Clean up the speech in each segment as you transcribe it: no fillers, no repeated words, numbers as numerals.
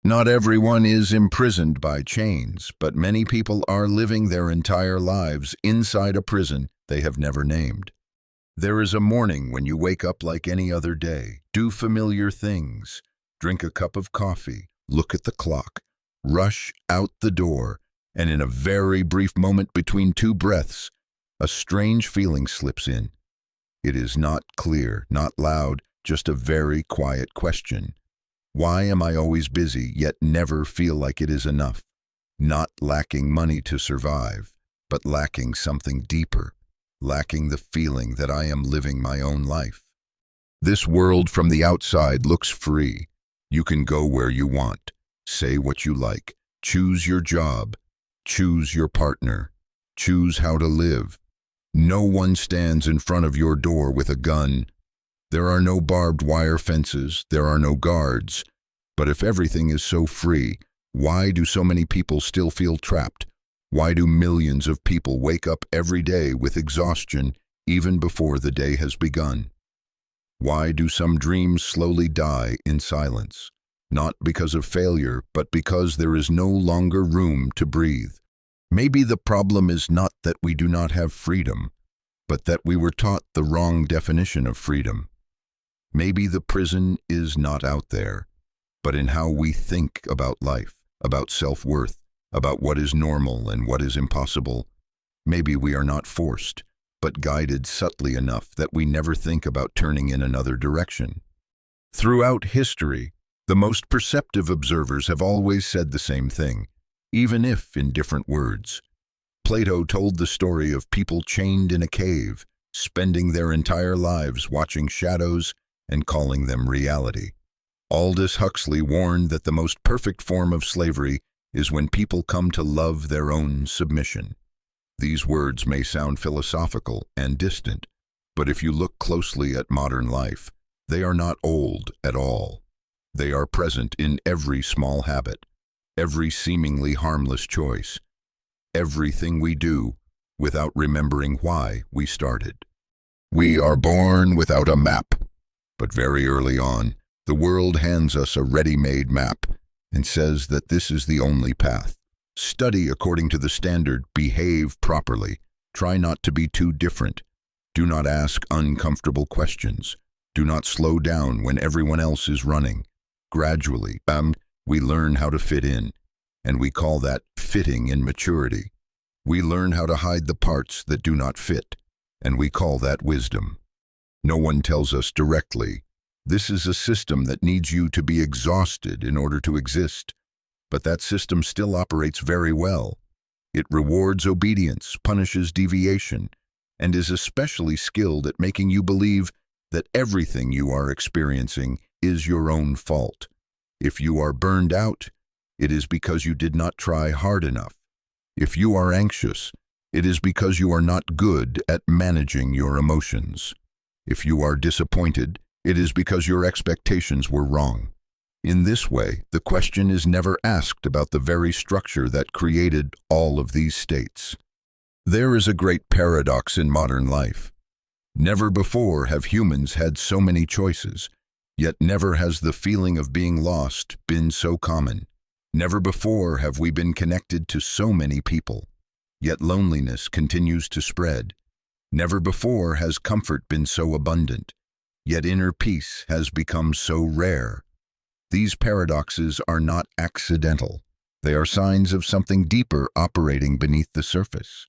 Not everyone is imprisoned by chains, but many people are living their entire lives inside a prison they have never named. There is a morning when you wake up like any other day, do familiar things, drink a cup of coffee, look at the clock, rush out the door, and in a very brief moment between two breaths, a strange feeling slips in. It is not clear, not loud, just a very quiet question. Why am I always busy, yet never feel like it is enough? Not lacking money to survive, but lacking something deeper, lacking the feeling that I am living my own life. This world from the outside looks free. You can go where you want, say what you like, choose your job, choose your partner, choose how to live. No one stands in front of your door with a gun. There are no barbed wire fences, there are no guards. But if everything is so free, why do so many people still feel trapped? Why do millions of people wake up every day with exhaustion even before the day has begun? Why do some dreams slowly die in silence? Not because of failure, but because there is no longer room to breathe. Maybe the problem is not that we do not have freedom, but that we were taught the wrong definition of freedom. Maybe the prison is not out there, but in how we think about life, about self-worth, about what is normal and what is impossible. Maybe we are not forced, but guided subtly enough that we never think about turning in another direction. Throughout history, the most perceptive observers have always said the same thing, even if in different words. Plato told the story of people chained in a cave, spending their entire lives watching shadows and calling them reality. Aldous Huxley warned that the most perfect form of slavery is when people come to love their own submission. These words may sound philosophical and distant, but if you look closely at modern life, they are not old at all. They are present in every small habit, every seemingly harmless choice, everything we do without remembering why we started. We are born without a map, but very early on, the world hands us a ready-made map and says that this is the only path. Study according to the standard, behave properly, try not to be too different, do not ask uncomfortable questions, do not slow down when everyone else is running. Gradually, we learn how to fit in, and we call that fitting in maturity. We learn how to hide the parts that do not fit, and we call that wisdom. No one tells us directly, this is a system that needs you to be exhausted in order to exist. But that system still operates very well. It rewards obedience, punishes deviation, and is especially skilled at making you believe that everything you are experiencing is your own fault. If you are burned out, it is because you did not try hard enough. If you are anxious, it is because you are not good at managing your emotions. If you are disappointed, it is because your expectations were wrong. In this way, the question is never asked about the very structure that created all of these states. There is a great paradox in modern life. Never before have humans had so many choices, yet never has the feeling of being lost been so common. Never before have we been connected to so many people, yet loneliness continues to spread. Never before has comfort been so abundant, yet inner peace has become so rare. These paradoxes are not accidental. They are signs of something deeper operating beneath the surface.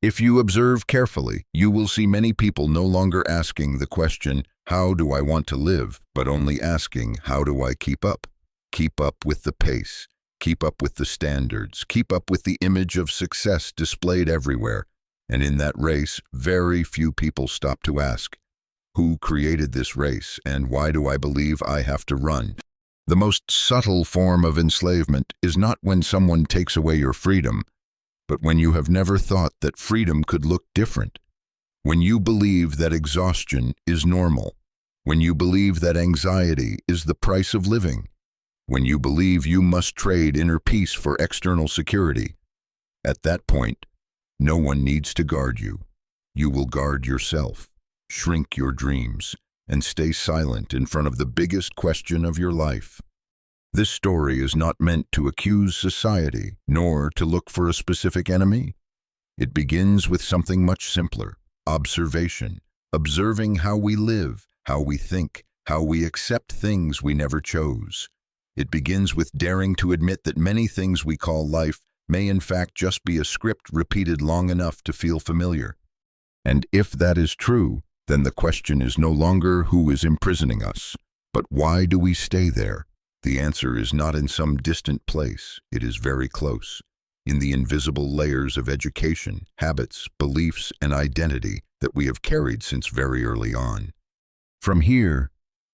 If you observe carefully, you will see many people no longer asking the question, how do I want to live, but only asking, how do I keep up? Keep up with the pace, keep up with the standards, keep up with the image of success displayed everywhere. And in that race, very few people stop to ask, who created this race, and why do I believe I have to run? The most subtle form of enslavement is not when someone takes away your freedom, but when you have never thought that freedom could look different. When you believe that exhaustion is normal. When you believe that anxiety is the price of living. When you believe you must trade inner peace for external security. At that point, no one needs to guard you. You will guard yourself. Shrink your dreams, and stay silent in front of the biggest question of your life. This story is not meant to accuse society, nor to look for a specific enemy. It begins with something much simpler: observation, observing how we live, how we think, how we accept things we never chose. It begins with daring to admit that many things we call life may in fact just be a script repeated long enough to feel familiar. And if that is true, then the question is no longer who is imprisoning us, but why do we stay there? The answer is not in some distant place. It is very close, in the invisible layers of education, habits, beliefs, and identity that we have carried since very early on. From here,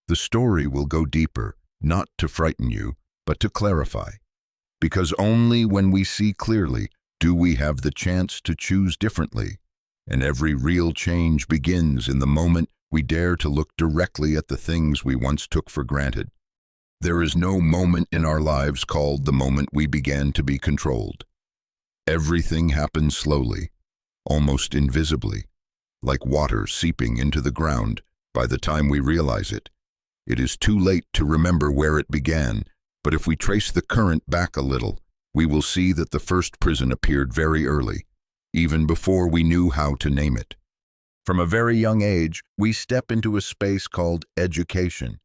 the story will go deeper, not to frighten you, but to clarify. Because only when we see clearly do we have the chance to choose differently. And every real change begins in the moment we dare to look directly at the things we once took for granted. There is no moment in our lives called the moment we began to be controlled. Everything happens slowly, almost invisibly, like water seeping into the ground. By the time we realize it, it is too late to remember where it began, but if we trace the current back a little, we will see that the first prison appeared very early, even before we knew how to name it. From a very young age, we step into a space called education.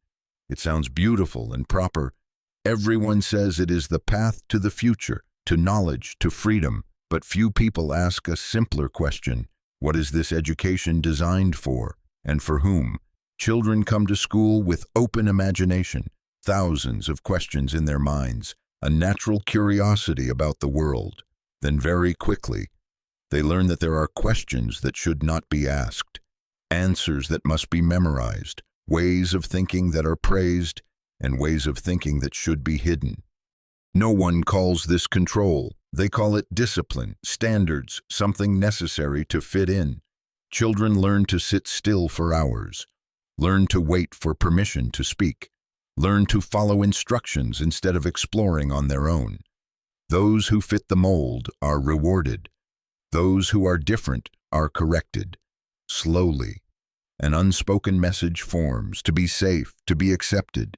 It sounds beautiful and proper. Everyone says it is the path to the future, to knowledge, to freedom, but few people ask a simpler question: what is this education designed for, and for whom? Children come to school with open imagination, thousands of questions in their minds, a natural curiosity about the world. Then very quickly, they learn that there are questions that should not be asked, answers that must be memorized, ways of thinking that are praised, and ways of thinking that should be hidden. No one calls this control. They call it discipline, standards, something necessary to fit in. Children learn to sit still for hours, learn to wait for permission to speak, learn to follow instructions instead of exploring on their own. Those who fit the mold are rewarded. Those who are different are corrected. Slowly, an unspoken message forms: to be safe, to be accepted.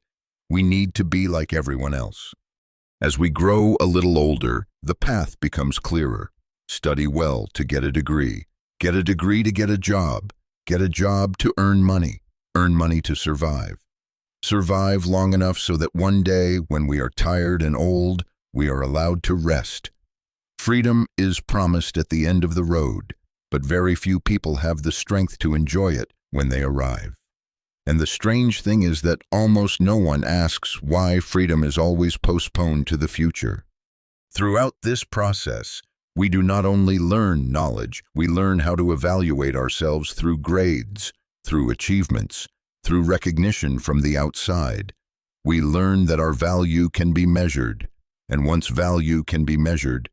We need to be like everyone else. As we grow a little older, the path becomes clearer. Study well to get a degree to get a job to earn money to survive. Survive long enough so that one day, when we are tired and old, we are allowed to rest. Freedom is promised at the end of the road, but very few people have the strength to enjoy it when they arrive. And the strange thing is that almost no one asks why freedom is always postponed to the future. Throughout this process, we do not only learn knowledge, we learn how to evaluate ourselves through grades, through achievements, through recognition from the outside. We learn that our value can be measured, and once value can be measured,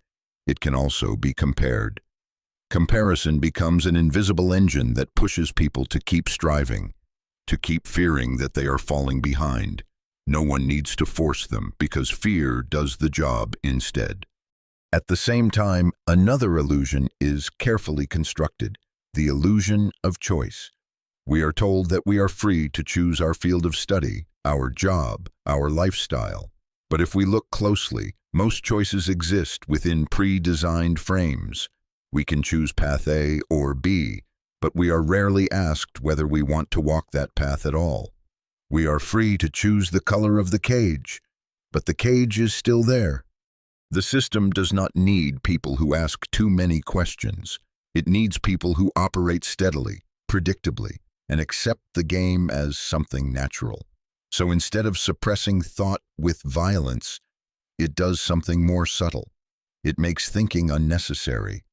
it can also be compared. Comparison becomes an invisible engine that pushes people to keep striving, to keep fearing that they are falling behind. No one needs to force them, because fear does the job instead. At the same time, another illusion is carefully constructed: the illusion of choice. We are told that we are free to choose our field of study, our job, our lifestyle. But if we look closely, most choices exist within pre-designed frames. We can choose path A or B, but we are rarely asked whether we want to walk that path at all. We are free to choose the color of the cage, but the cage is still there. The system does not need people who ask too many questions. It needs people who operate steadily, predictably, and accept the game as something natural. So instead of suppressing thought with violence, it does something more subtle. It makes thinking unnecessary.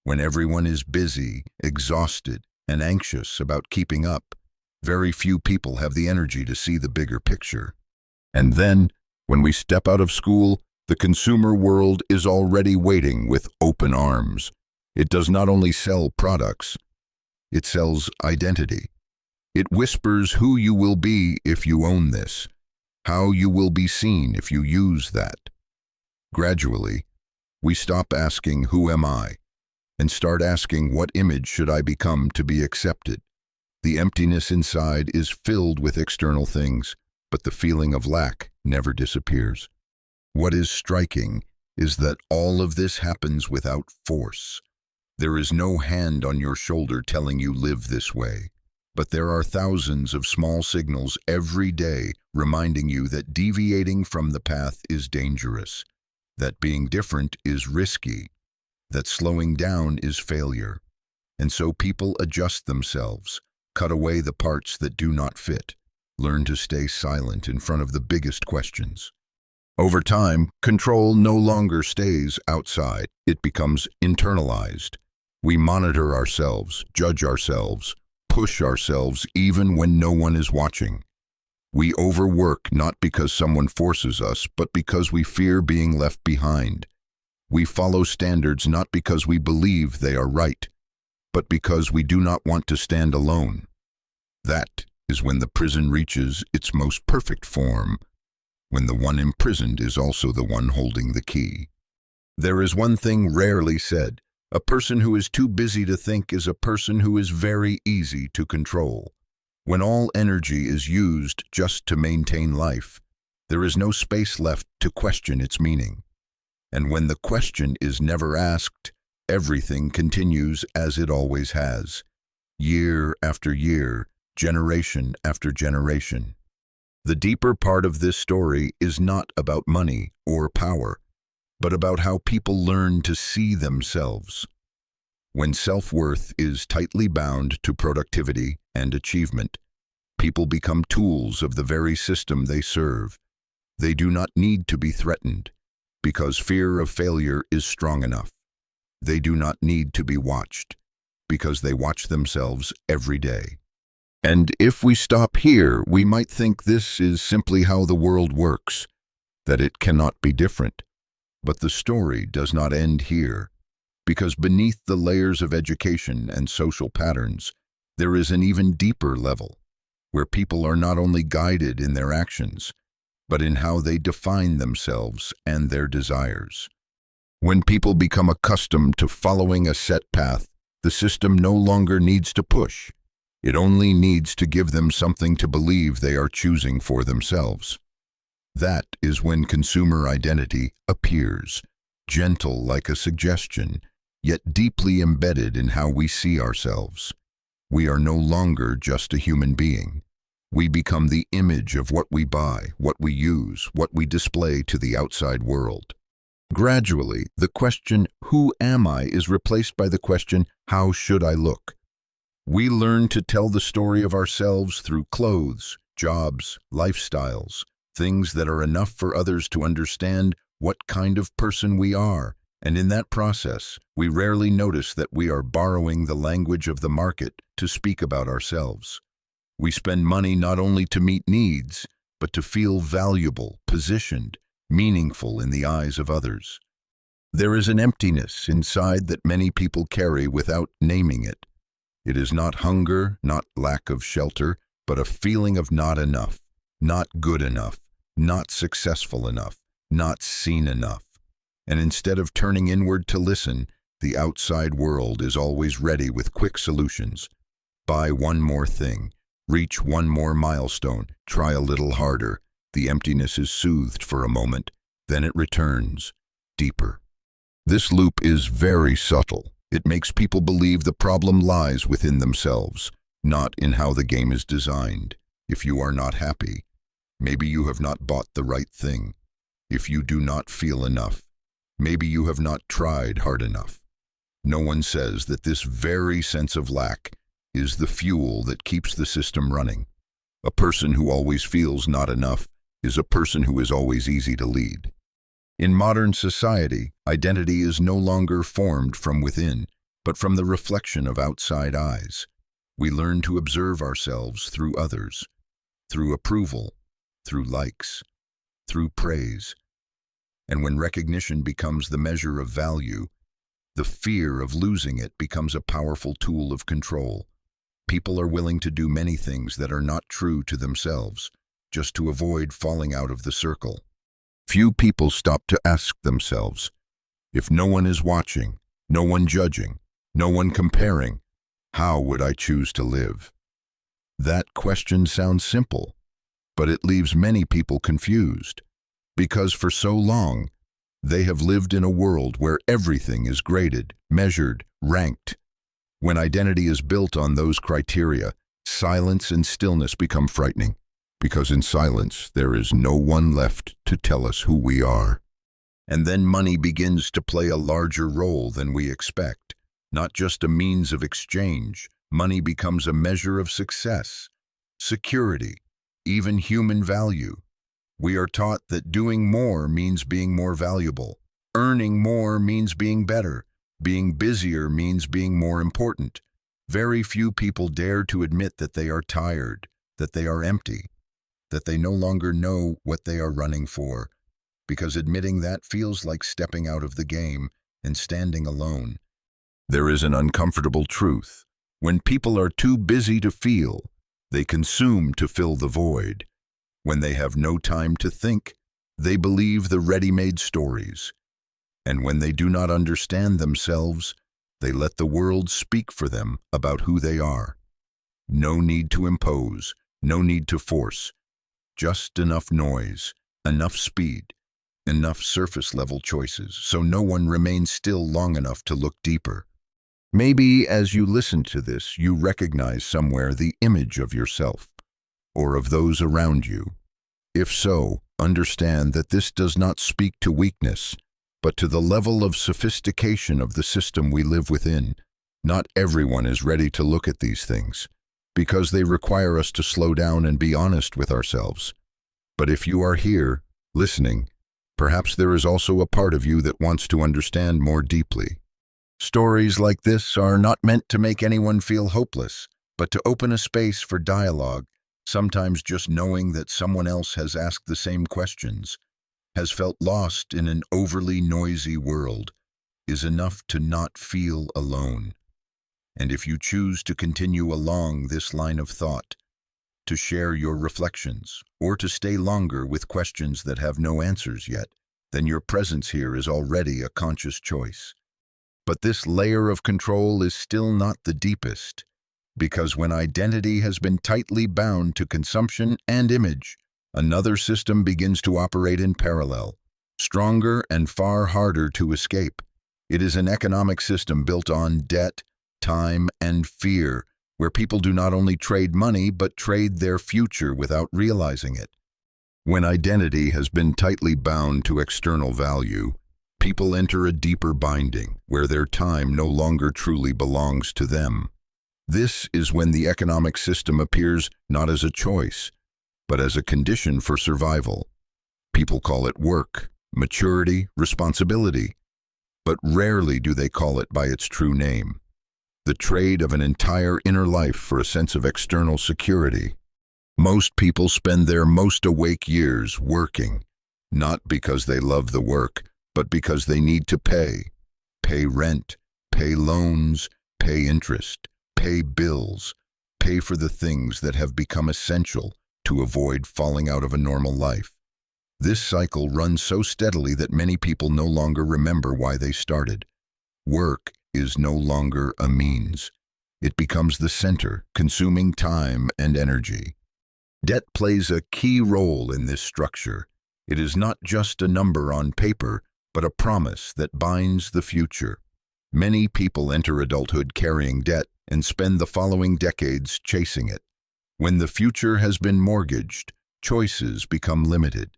When everyone is busy, exhausted, and anxious about keeping up, very few people have the energy to see the bigger picture. And then, when we step out of school, the consumer world is already waiting with open arms. It does not only sell products, it sells identity. It whispers who you will be if you own this, how you will be seen if you use that. Gradually, we stop asking, "Who am I?" and start asking, "What image should I become to be accepted?" The emptiness inside is filled with external things, but the feeling of lack never disappears. What is striking is that all of this happens without force. There is no hand on your shoulder telling you live this way. But there are thousands of small signals every day reminding you that deviating from the path is dangerous, that being different is risky, that slowing down is failure. And so people adjust themselves, cut away the parts that do not fit, learn to stay silent in front of the biggest questions. Over time, control no longer stays outside. It becomes internalized. We monitor ourselves, judge ourselves, push ourselves even when no one is watching. We overwork not because someone forces us, but because we fear being left behind. We follow standards not because we believe they are right, but because we do not want to stand alone. That is when the prison reaches its most perfect form, when the one imprisoned is also the one holding the key. There is one thing rarely said. A person who is too busy to think is a person who is very easy to control. When all energy is used just to maintain life, there is no space left to question its meaning. And when the question is never asked, everything continues as it always has, year after year, generation after generation. The deeper part of this story is not about money or power, but about how people learn to see themselves. When self-worth is tightly bound to productivity and achievement, people become tools of the very system they serve. They do not need to be threatened, because fear of failure is strong enough. They do not need to be watched, because they watch themselves every day. And if we stop here, we might think this is simply how the world works, that it cannot be different. But the story does not end here, because beneath the layers of education and social patterns, there is an even deeper level, where people are not only guided in their actions, but in how they define themselves and their desires. When people become accustomed to following a set path, the system no longer needs to push. It only needs to give them something to believe they are choosing for themselves. That is when consumer identity appears, gentle like a suggestion, yet deeply embedded in how we see ourselves. We are no longer just a human being. We become the image of what we buy, what we use, what we display to the outside world. Gradually, the question, "Who am I?" is replaced by the question, "How should I look?" We learn to tell the story of ourselves through clothes, jobs, lifestyles, things that are enough for others to understand what kind of person we are. And in that process, we rarely notice that we are borrowing the language of the market to speak about ourselves. We spend money not only to meet needs, but to feel valuable, positioned, meaningful in the eyes of others. There is an emptiness inside that many people carry without naming it. It is not hunger, not lack of shelter, but a feeling of not enough, not good enough, not successful enough, not seen enough. And instead of turning inward to listen, the outside world is always ready with quick solutions. Buy one more thing, reach one more milestone, try a little harder. The emptiness is soothed for a moment, then it returns, deeper. This loop is very subtle. It makes people believe the problem lies within themselves, not in how the game is designed. If you are not happy, maybe you have not bought the right thing. If you do not feel enough, maybe you have not tried hard enough. No one says that this very sense of lack is the fuel that keeps the system running. A person who always feels not enough is a person who is always easy to lead. In modern society, identity is no longer formed from within, but from the reflection of outside eyes. We learn to observe ourselves through others, through approval, through likes, through praise. And when recognition becomes the measure of value, the fear of losing it becomes a powerful tool of control. People are willing to do many things that are not true to themselves, just to avoid falling out of the circle. Few people stop to ask themselves, if no one is watching, no one judging, no one comparing, how would I choose to live? That question sounds simple, But it leaves many people confused, because for so long, they have lived in a world where everything is graded, measured, ranked. When identity is built on those criteria, silence and stillness become frightening, because in silence there is no one left to tell us who we are. And then money begins to play a larger role than we expect. Not just a means of exchange, money becomes a measure of success, security, even human value. We are taught that doing more means being more valuable. Earning more means being better. Being busier means being more important. Very few people dare to admit that they are tired, that they are empty, that they no longer know what they are running for, because admitting that feels like stepping out of the game and standing alone. There is an uncomfortable truth. When people are too busy to feel, they consume to fill the void. When they have no time to think, they believe the ready-made stories. And when they do not understand themselves, they let the world speak for them about who they are. No need to impose, no need to force. Just enough noise, enough speed, enough surface-level choices, so no one remains still long enough to look deeper. Maybe as you listen to this, you recognize somewhere the image of yourself, or of those around you. If so, understand that this does not speak to weakness, but to the level of sophistication of the system we live within. Not everyone is ready to look at these things, because they require us to slow down and be honest with ourselves. But if you are here, listening, perhaps there is also a part of you that wants to understand more deeply. Stories like this are not meant to make anyone feel hopeless, but to open a space for dialogue. Sometimes just knowing that someone else has asked the same questions, has felt lost in an overly noisy world, is enough to not feel alone. And if you choose to continue along this line of thought, to share your reflections, or to stay longer with questions that have no answers yet, then your presence here is already a conscious choice. But this layer of control is still not the deepest, because when identity has been tightly bound to consumption and image, another system begins to operate in parallel, stronger and far harder to escape. It is an economic system built on debt, time, and fear, where people do not only trade money, but trade their future without realizing it. When identity has been tightly bound to external value, people enter a deeper binding, where their time no longer truly belongs to them. This is when the economic system appears not as a choice, but as a condition for survival. People call it work, maturity, responsibility, but rarely do they call it by its true name: the trade of an entire inner life for a sense of external security. Most people spend their most awake years working, not because they love the work, but because they need to pay rent, pay loans, pay interest, pay bills, pay for the things that have become essential to avoid falling out of a normal life. This cycle runs so steadily that many people no longer remember why they started. Work is no longer a means. It becomes the center, consuming time and energy. Debt plays a key role in this structure. It is not just a number on paper, but a promise that binds the future. Many people enter adulthood carrying debt and spend the following decades chasing it. When the future has been mortgaged, choices become limited.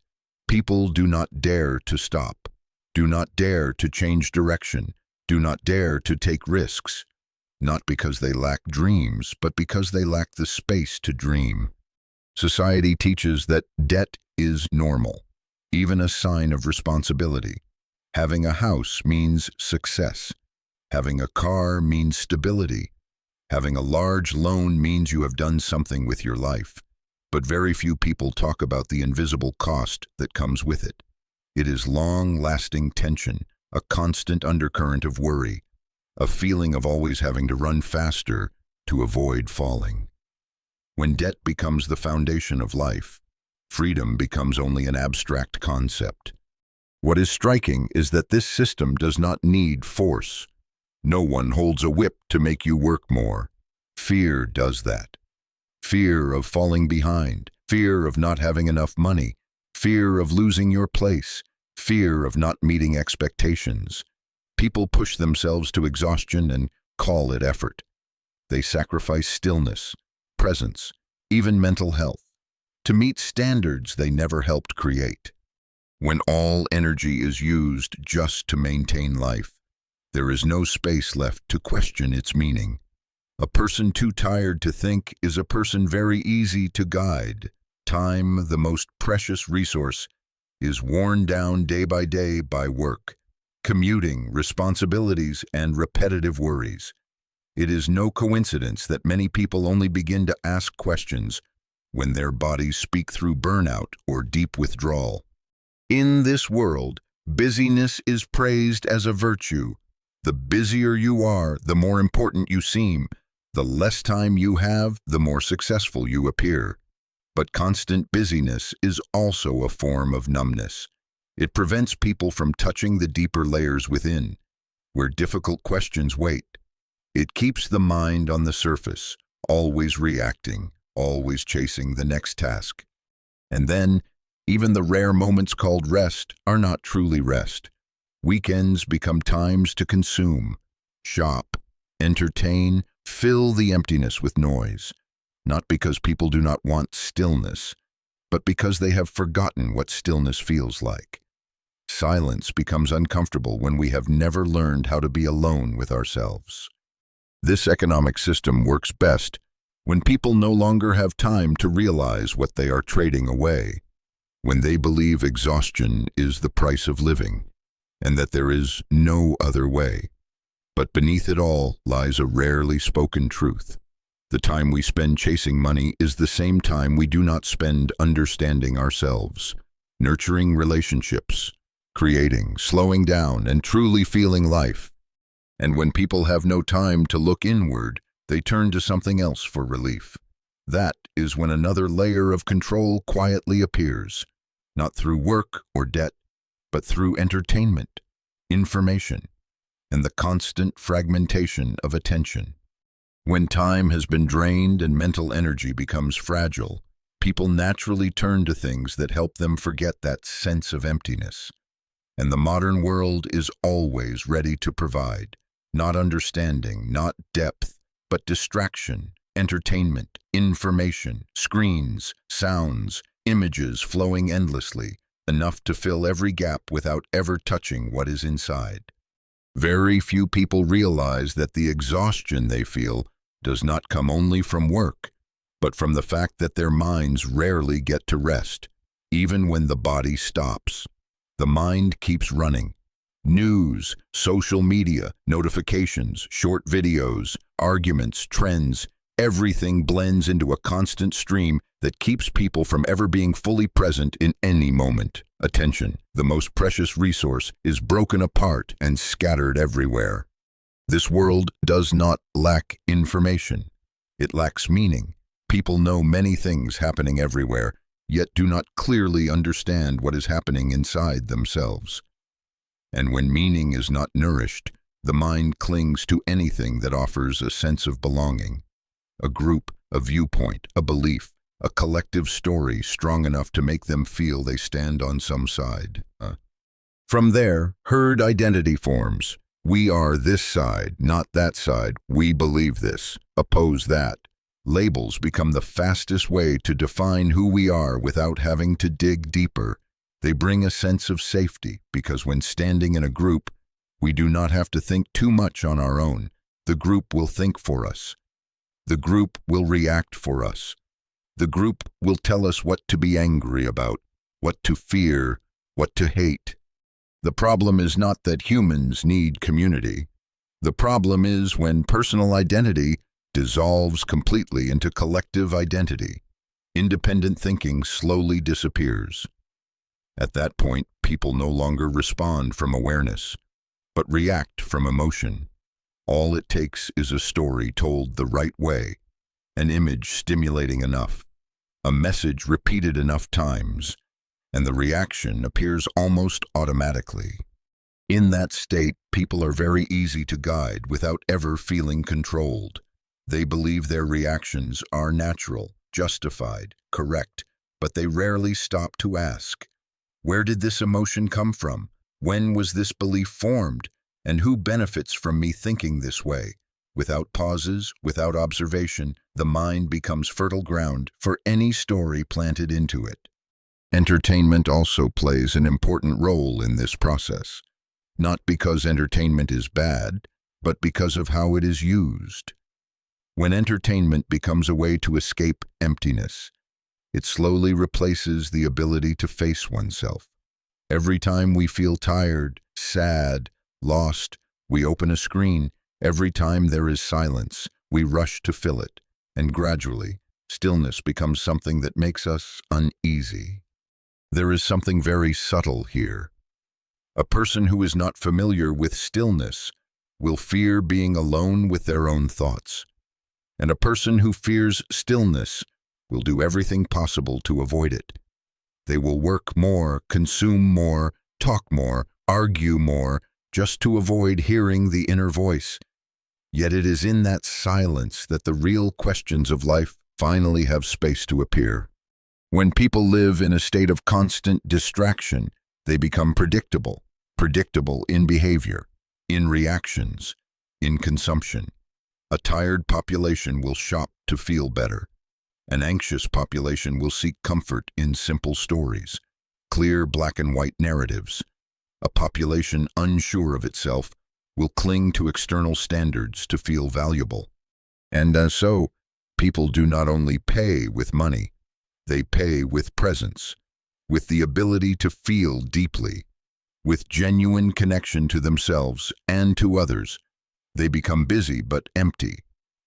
People do not dare to stop, do not dare to change direction, do not dare to take risks, not because they lack dreams, but because they lack the space to dream. Society teaches that debt is normal, even a sign of responsibility. Having a house means success. Having a car means stability. Having a large loan means you have done something with your life. But very few people talk about the invisible cost that comes with it. It is long-lasting tension, a constant undercurrent of worry, a feeling of always having to run faster to avoid falling. When debt becomes the foundation of life, freedom becomes only an abstract concept. What is striking is that this system does not need force. No one holds a whip to make you work more. Fear does that. Fear of falling behind, fear of not having enough money, fear of losing your place, fear of not meeting expectations. People push themselves to exhaustion and call it effort. They sacrifice stillness, presence, even mental health, to meet standards they never helped create. When all energy is used just to maintain life, there is no space left to question its meaning. A person too tired to think is a person very easy to guide. Time, the most precious resource, is worn down day by work, commuting, responsibilities, and repetitive worries. It is no coincidence that many people only begin to ask questions when their bodies speak through burnout or deep withdrawal. In this world, busyness is praised as a virtue. The busier you are, the more important you seem. The less time you have, the more successful you appear. But constant busyness is also a form of numbness. It prevents people from touching the deeper layers within, where difficult questions wait. It keeps the mind on the surface, always reacting, always chasing the next task. And then, even the rare moments called rest are not truly rest. Weekends become times to consume, shop, entertain, fill the emptiness with noise. Not because people do not want stillness, but because they have forgotten what stillness feels like. Silence becomes uncomfortable when we have never learned how to be alone with ourselves. This economic system works best when people no longer have time to realize what they are trading away, when they believe exhaustion is the price of living, and that there is no other way. But beneath it all lies a rarely spoken truth. The time we spend chasing money is the same time we do not spend understanding ourselves, nurturing relationships, creating, slowing down, and truly feeling life. And when people have no time to look inward, they turn to something else for relief. That is when another layer of control quietly appears, not through work or debt, but through entertainment, information, and the constant fragmentation of attention. When time has been drained and mental energy becomes fragile, people naturally turn to things that help them forget that sense of emptiness. And the modern world is always ready to provide, not understanding, not depth, but distraction, entertainment, information, screens, sounds, images flowing endlessly, enough to fill every gap without ever touching what is inside. Very few people realize that the exhaustion they feel does not come only from work, but from the fact that their minds rarely get to rest, even when the body stops. The mind keeps running. News, social media, notifications, short videos, arguments, trends, everything blends into a constant stream that keeps people from ever being fully present in any moment. Attention, the most precious resource, is broken apart and scattered everywhere. This world does not lack information. It lacks meaning. People know many things happening everywhere, yet do not clearly understand what is happening inside themselves. And when meaning is not nourished, the mind clings to anything that offers a sense of belonging. A group, a viewpoint, a belief, a collective story strong enough to make them feel they stand on some side. From there, herd identity forms. We are this side, not that side. We believe this, oppose that. Labels become the fastest way to define who we are without having to dig deeper. They bring a sense of safety because when standing in a group, we do not have to think too much on our own. The group will think for us. The group will react for us. The group will tell us what to be angry about, what to fear, what to hate. The problem is not that humans need community. The problem is when personal identity dissolves completely into collective identity. Independent thinking slowly disappears. At that point, people no longer respond from awareness, but react from emotion. All it takes is a story told the right way, an image stimulating enough, a message repeated enough times, and the reaction appears almost automatically. In that state, people are very easy to guide without ever feeling controlled. They believe their reactions are natural, justified, correct, but they rarely stop to ask, where did this emotion come from? When was this belief formed? And who benefits from me thinking this way? Without pauses, without observation, the mind becomes fertile ground for any story planted into it. Entertainment also plays an important role in this process, not because entertainment is bad, but because of how it is used. When entertainment becomes a way to escape emptiness, it slowly replaces the ability to face oneself. Every time we feel tired, sad, lost, we open a screen. Every time there is silence, we rush to fill it, and gradually, stillness becomes something that makes us uneasy. There is something very subtle here. A person who is not familiar with stillness will fear being alone with their own thoughts, and a person who fears stillness will do everything possible to avoid it. They will work more, consume more, talk more, argue more, just to avoid hearing the inner voice. Yet it is in that silence that the real questions of life finally have space to appear. When people live in a state of constant distraction, they become predictable in behavior, in reactions, in consumption. A tired population will shop to feel better. An anxious population will seek comfort in simple stories, clear black and white narratives. A population unsure of itself will cling to external standards to feel valuable. And so, people do not only pay with money, they pay with presence, with the ability to feel deeply, with genuine connection to themselves and to others. They become busy but empty,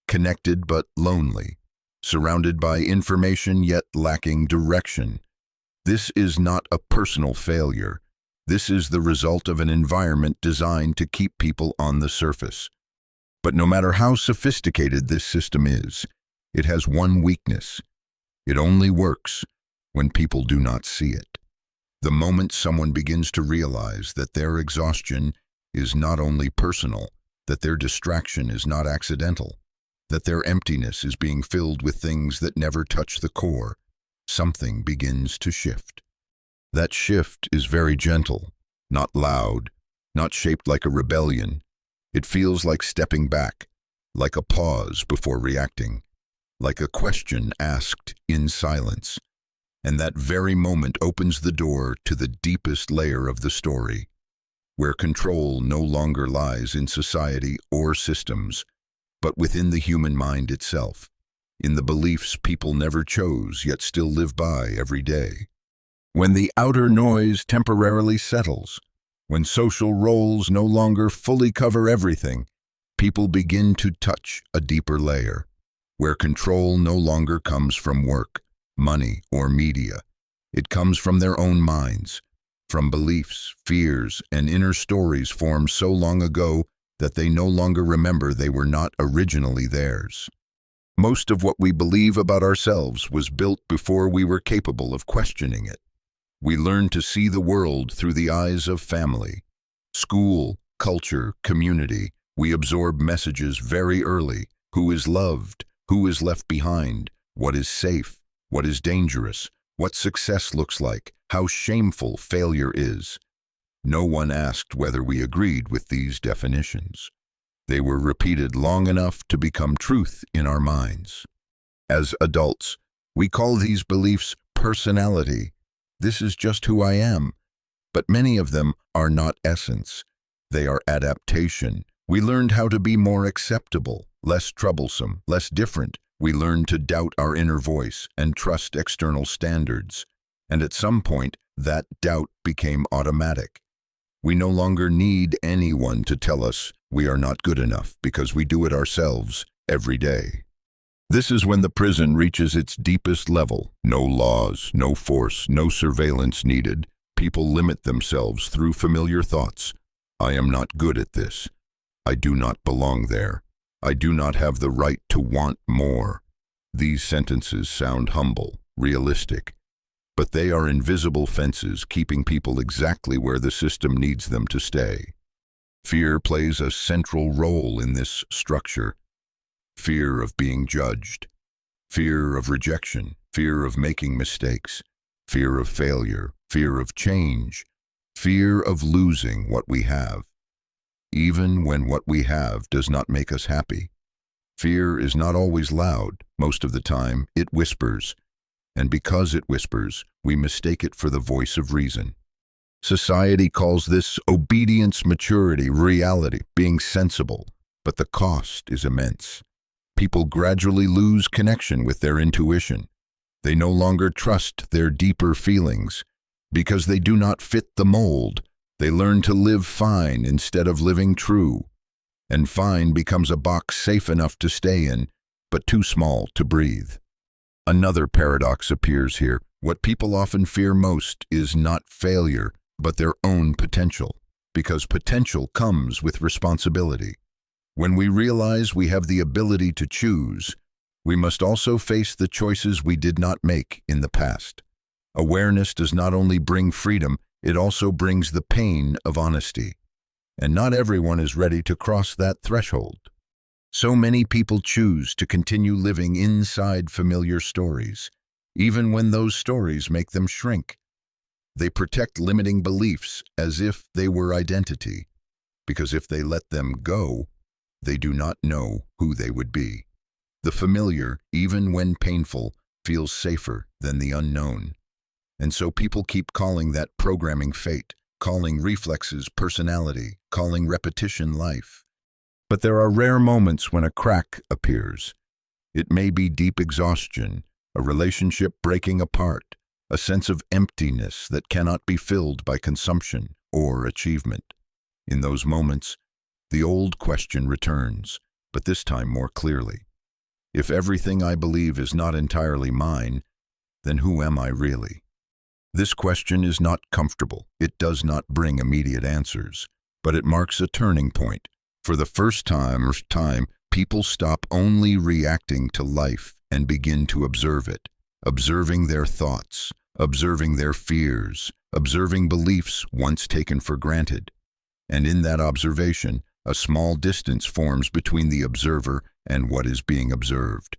connected but lonely, surrounded by information yet lacking direction. This is not a personal failure. This is the result of an environment designed to keep people on the surface. But no matter how sophisticated this system is, it has one weakness. It only works when people do not see it. The moment someone begins to realize that their exhaustion is not only personal, that their distraction is not accidental, that their emptiness is being filled with things that never touch the core, something begins to shift. That shift is very gentle, not loud, not shaped like a rebellion. It feels like stepping back, like a pause before reacting, like a question asked in silence. And that very moment opens the door to the deepest layer of the story, where control no longer lies in society or systems, but within the human mind itself, in the beliefs people never chose yet still live by every day. When the outer noise temporarily settles, when social roles no longer fully cover everything, people begin to touch a deeper layer, where control no longer comes from work, money, or media. It comes from their own minds, from beliefs, fears, and inner stories formed so long ago that they no longer remember they were not originally theirs. Most of what we believe about ourselves was built before we were capable of questioning it. We learn to see the world through the eyes of family, school, culture, community. We absorb messages very early: who is loved, who is left behind, what is safe, what is dangerous, what success looks like, how shameful failure is. No one asked whether we agreed with these definitions. They were repeated long enough to become truth in our minds. As adults, we call these beliefs personality. This is just who I am. But many of them are not essence. They are adaptation. We learned how to be more acceptable, less troublesome, less different. We learned to doubt our inner voice and trust external standards. And at some point, that doubt became automatic. We no longer need anyone to tell us we are not good enough because we do it ourselves every day. This is when the prison reaches its deepest level. No laws, no force, no surveillance needed. People limit themselves through familiar thoughts. I am not good at this. I do not belong there. I do not have the right to want more. These sentences sound humble, realistic, but they are invisible fences keeping people exactly where the system needs them to stay. Fear plays a central role in this structure. Fear of being judged, fear of rejection, fear of making mistakes, fear of failure, fear of change, fear of losing what we have, even when what we have does not make us happy. Fear is not always loud. Most of the time, it whispers, and because it whispers, we mistake it for the voice of reason. Society calls this obedience, maturity, reality, being sensible, but the cost is immense. People gradually lose connection with their intuition. They no longer trust their deeper feelings. Because they do not fit the mold, they learn to live fine instead of living true. And fine becomes a box safe enough to stay in, but too small to breathe. Another paradox appears here. What people often fear most is not failure, but their own potential, because potential comes with responsibility. When we realize we have the ability to choose, we must also face the choices we did not make in the past. Awareness does not only bring freedom, it also brings the pain of honesty. And not everyone is ready to cross that threshold. So many people choose to continue living inside familiar stories, even when those stories make them shrink. They protect limiting beliefs as if they were identity, because if they let them go, they do not know who they would be. The familiar, even when painful, feels safer than the unknown. And so people keep calling that programming fate, calling reflexes personality, calling repetition life. But there are rare moments when a crack appears. It may be deep exhaustion, a relationship breaking apart, a sense of emptiness that cannot be filled by consumption or achievement. In those moments, the old question returns, but this time more clearly. If everything I believe is not entirely mine, then who am I really? This question is not comfortable. It does not bring immediate answers, but it marks a turning point. For the first time, people stop only reacting to life and begin to observe it, observing their thoughts, observing their fears, observing beliefs once taken for granted. And in that observation, a small distance forms between the observer and what is being observed.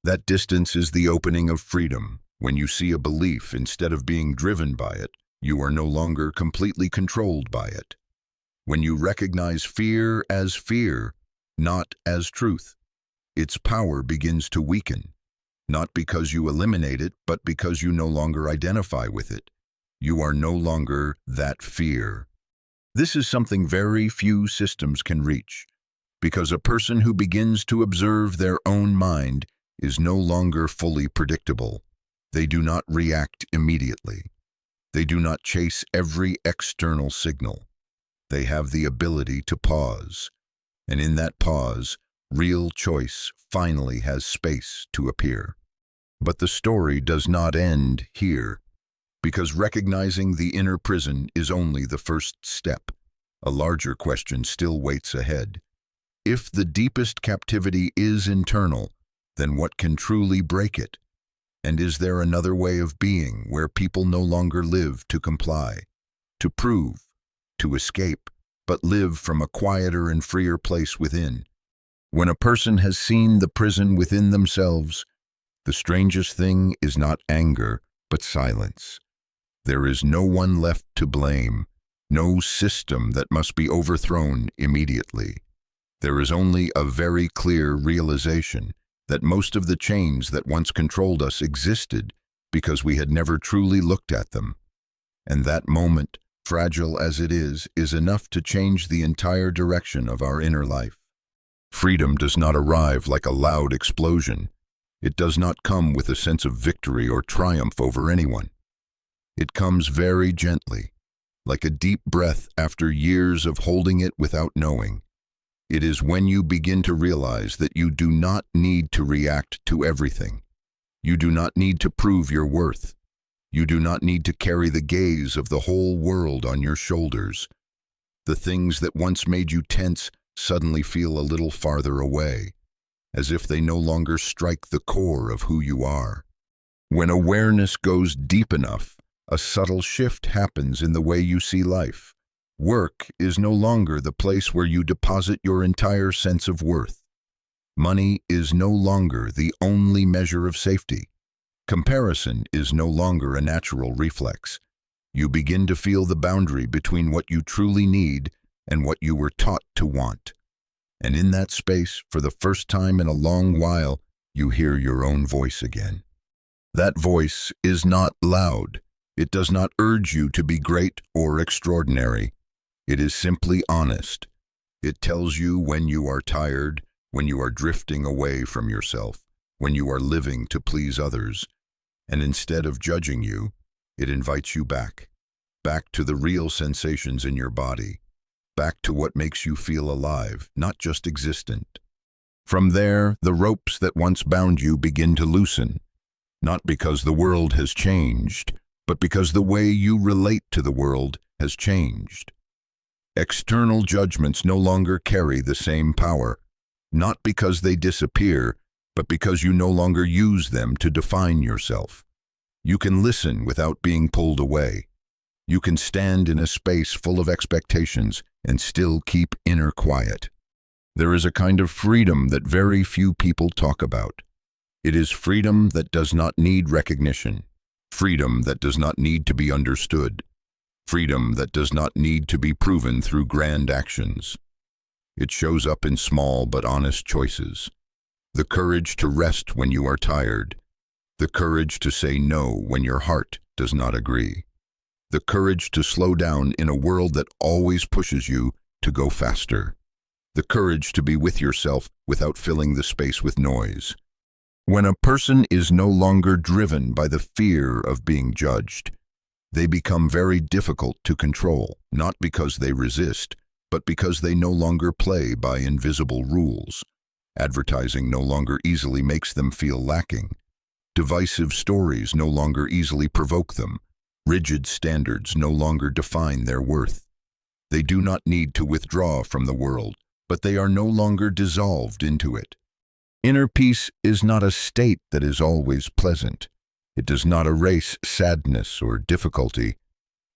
That distance is the opening of freedom. When you see a belief instead of being driven by it, you are no longer completely controlled by it. When you recognize fear, not as truth, its power begins to weaken, not because you eliminate it, but because you no longer identify with it. You are no longer that fear. This is something very few systems can reach, because a person who begins to observe their own mind is no longer fully predictable. They do not react immediately. They do not chase every external signal. They have the ability to pause, and in that pause, real choice finally has space to appear. But the story does not end here, because recognizing the inner prison is only the first step. A larger question still waits ahead. If the deepest captivity is internal, then what can truly break it? And is there another way of being where people no longer live to comply, to prove, to escape, but live from a quieter and freer place within? When a person has seen the prison within themselves, the strangest thing is not anger, but silence. There is no one left to blame, no system that must be overthrown immediately. There is only a very clear realization that most of the chains that once controlled us existed because we had never truly looked at them. And that moment, fragile as it is enough to change the entire direction of our inner life. Freedom does not arrive like a loud explosion. It does not come with a sense of victory or triumph over anyone. It comes very gently, like a deep breath after years of holding it without knowing. It is when you begin to realize that you do not need to react to everything. You do not need to prove your worth. You do not need to carry the gaze of the whole world on your shoulders. The things that once made you tense suddenly feel a little farther away, as if they no longer strike the core of who you are. When awareness goes deep enough, a subtle shift happens in the way you see life. Work is no longer the place where you deposit your entire sense of worth. Money is no longer the only measure of safety. Comparison is no longer a natural reflex. You begin to feel the boundary between what you truly need and what you were taught to want. And in that space, for the first time in a long while, you hear your own voice again. That voice is not loud. It does not urge you to be great or extraordinary. It is simply honest. It tells you when you are tired, when you are drifting away from yourself, when you are living to please others. And instead of judging you, it invites you back to the real sensations in your body, back to what makes you feel alive, not just existent. From there, the ropes that once bound you begin to loosen, not because the world has changed, but because the way you relate to the world has changed. External judgments no longer carry the same power, not because they disappear, but because you no longer use them to define yourself. You can listen without being pulled away. You can stand in a space full of expectations and still keep inner quiet. There is a kind of freedom that very few people talk about. It is freedom that does not need recognition, freedom that does not need to be understood, freedom that does not need to be proven through grand actions. It shows up in small but honest choices. The courage to rest when you are tired, the courage to say no when your heart does not agree, the courage to slow down in a world that always pushes you to go faster, the courage to be with yourself without filling the space with noise. When a person is no longer driven by the fear of being judged, they become very difficult to control, not because they resist, but because they no longer play by invisible rules. Advertising no longer easily makes them feel lacking. Divisive stories no longer easily provoke them. Rigid standards no longer define their worth. They do not need to withdraw from the world, but they are no longer dissolved into it. Inner peace is not a state that is always pleasant. It does not erase sadness or difficulty,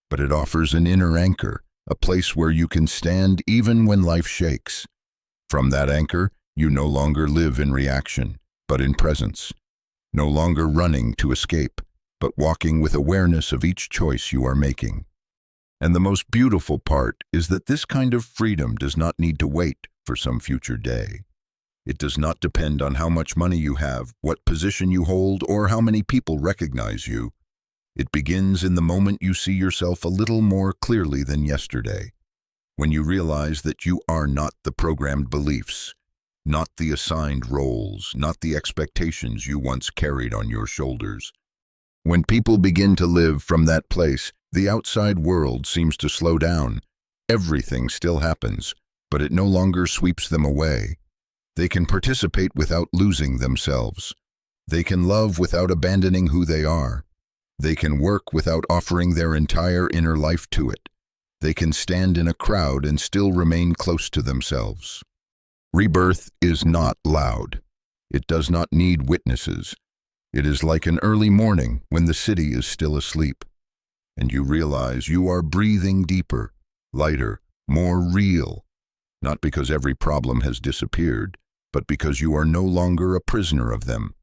but it offers an inner anchor, a place where you can stand even when life shakes. From that anchor, you no longer live in reaction, but in presence. No longer running to escape, but walking with awareness of each choice you are making. And the most beautiful part is that this kind of freedom does not need to wait for some future day. It does not depend on how much money you have, what position you hold, or how many people recognize you. It begins in the moment you see yourself a little more clearly than yesterday, when you realize that you are not the programmed beliefs, not the assigned roles, not the expectations you once carried on your shoulders. When people begin to live from that place, the outside world seems to slow down. Everything still happens, but it no longer sweeps them away. They can participate without losing themselves. They can love without abandoning who they are. They can work without offering their entire inner life to it. They can stand in a crowd and still remain close to themselves. Rebirth is not loud. It does not need witnesses. It is like an early morning when the city is still asleep, and you realize you are breathing deeper, lighter, more real, not because every problem has disappeared, but because you are no longer a prisoner of them.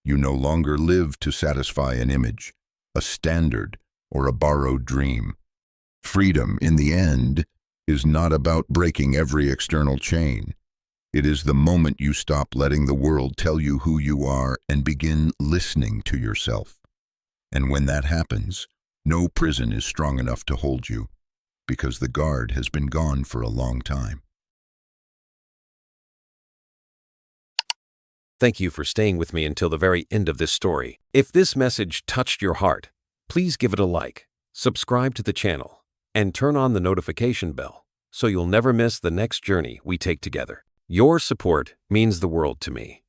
You no longer live to satisfy an image, a standard, or a borrowed dream. Freedom, in the end, is not about breaking every external chain. It is the moment you stop letting the world tell you who you are and begin listening to yourself. And when that happens, no prison is strong enough to hold you, because the guard has been gone for a long time. Thank you for staying with me until the very end of this story. If this message touched your heart, please give it a like, subscribe to the channel, and turn on the notification bell so you'll never miss the next journey we take together. Your support means the world to me.